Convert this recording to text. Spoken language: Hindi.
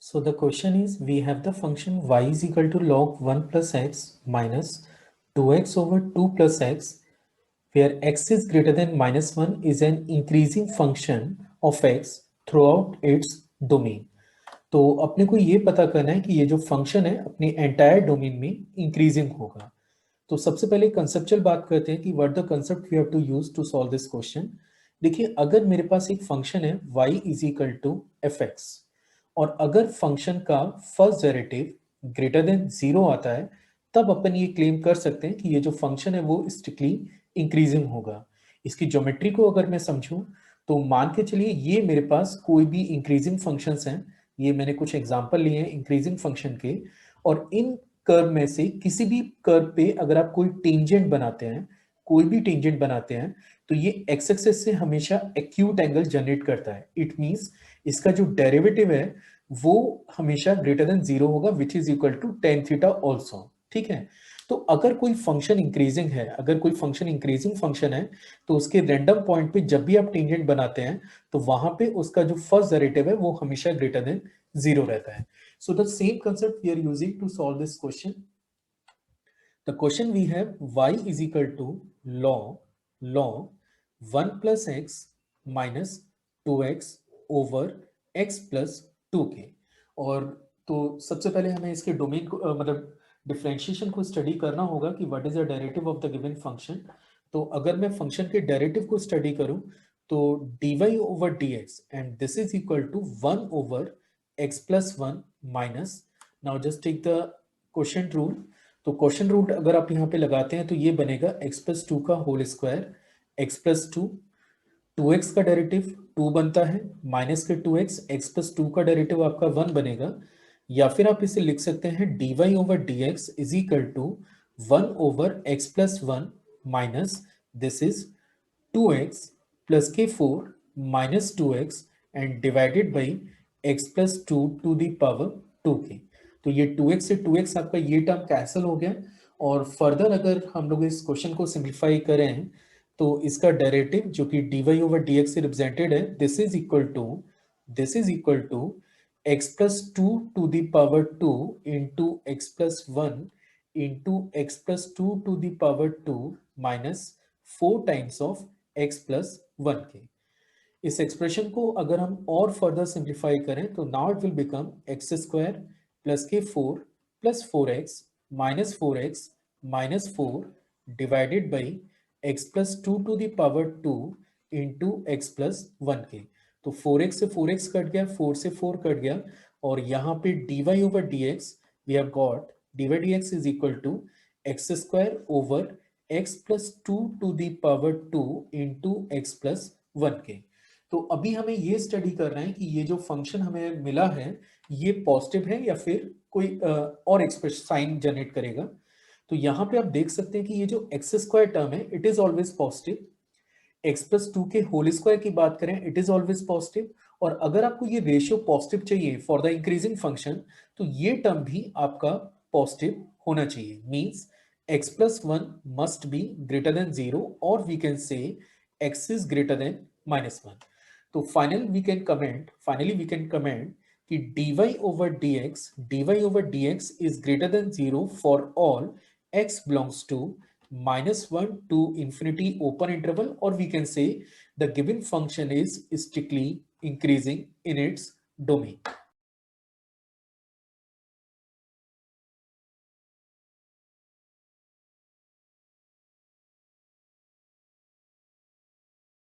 So the question is, we have the function y is equal to log 1 plus x minus 2x over 2 plus x, where x is greater than minus 1 is an increasing function of x throughout its domain. तो अपने को ये पता करना है कि ये जो फंक्शन है अपने एंटायर डोमेन में इंक्रीजिंग होगा। तो सबसे पहले कंसेप्चुअल बात करते हैं कि what the concept we have to use to solve this question. देखिए, अगर मेरे पास एक फंक्शन है y is equal to f x, और अगर फंक्शन का फर्स्ट डेरिवेटिव ग्रेटर देन 0 आता है, तब अपन ये क्लेम कर सकते हैं कि ये जो फंक्शन है वो स्ट्रिक्टली इंक्रीजिंग होगा। इसकी ज्योमेट्री को अगर मैं समझूं तो मान के चलिए ये मेरे पास कोई भी इंक्रीजिंग फंक्शंस हैं, ये मैंने कुछ एग्जांपल लिए हैं इंक्रीजिंग फंक्शन के, और इन कर्व में से किसी भी कर्व पे अगर आप कोई टेंजेंट बनाते हैं, कोई भी टेंजेंट बनाते हैं, तो ये एक्स एक्सिस से हमेशा एक्यूट एंगल जनरेट करता है। इट मींस इसका जो डेरिवेटिव है वो हमेशा ग्रेटर देन 0 होगा, which is equal to ten theta also. ठीक है, तो अगर कोई फंक्शन इंक्रीजिंग है, अगर कोई फंक्शन इंक्रीजिंग फंक्शन है, तो उसके रैंडम पॉइंट पे जब भी आप टेंजेंट बनाते हैं तो वहां पे उसका जो फर्स्ट डेरिवेटिव है वो हमेशा ग्रेटर देन 0 रहता है। So the same concept we are using to solve this question. The question we have y is equal to log 1 plus x minus 2x over x plus 2k। और तो सबसे पहले हमें इसके डोमेन को मतलब डिफरेंशिएशन को स्टडी करना होगा कि what is the derivative of the given function. तो अगर मैं फंक्शन के डेरिवेटिव को स्टडी करूं तो dy over dx and this is equal to 1 over x plus 1 minus, now just take the quotient rule। तो क्वेश्चन रूट अगर आप यहाँ पे लगाते हैं तो ये बनेगा x प्लस 2 का whole square, x plus 2, 2x का डेरिवेटिव 2 बनता है, माइनस के 2x, x प्लस 2 का डेरिवेटिव आपका 1 बनेगा, या फिर आप इसे लिख सकते हैं dy over dx is equal to 1 over x plus 1 minus this is 2x plus के 4 minus 2x and divided by x plus 2 to the power 2k। तो ये 2x से 2x आपका ये टर्म कैंसिल हो गया, और फर्दर अगर हम लोग इस क्वेश्चन को सिंप्लीफाई करें तो इसका डेरिवेटिव जो कि dy ओवर dx से रिप्रेजेंटेड है, this is equal to x plus 2 to the power 2 into x plus 1 into x plus 2 to the power 2 minus 4 times of x plus 1 के। इस एक्सप्रेशन को अगर हम और फर्दर सिंप्लीफाई करें तो now it will become x square plus के 4 plus 4x minus 4 divided by x plus 2 to the power 2 into x plus 1 के। तो 4x से 4x कट गया, 4 से 4 कट गया, और यहाँ पे dy over dx we have got dy dx is equal to x square over x plus 2 to the power 2 into x plus 1 के। तो अभी हमें ये स्टडी कर रहे हैं कि ये जो फंक्शन हमें मिला है ये पॉजिटिव है या फिर कोई और एक्सप्रेशन साइन जनरेट करेगा। तो यहाँ पे आप देख सकते हैं कि ये जो एक्स स्क्वायर टर्म है it is always positive, x plus 2 के होल स्क्वायर की बात करें इट इज ऑलवेज पॉजिटिव, और अगर आपको ये रेशियो पॉजिटिव चाहिए फॉर द इंक्रीजिंग फंक्शन तो ये टर्म भी आपका पॉजिटिव होना चाहिए। Means x plus 1 must be greater than 0, और we can say x is greater than minus 1। तो फाइनली वी कैन कमेंट कि dy over dx is greater than 0 for all x belongs to -1 to infinity open interval, or we can say the given function is strictly increasing in its domain।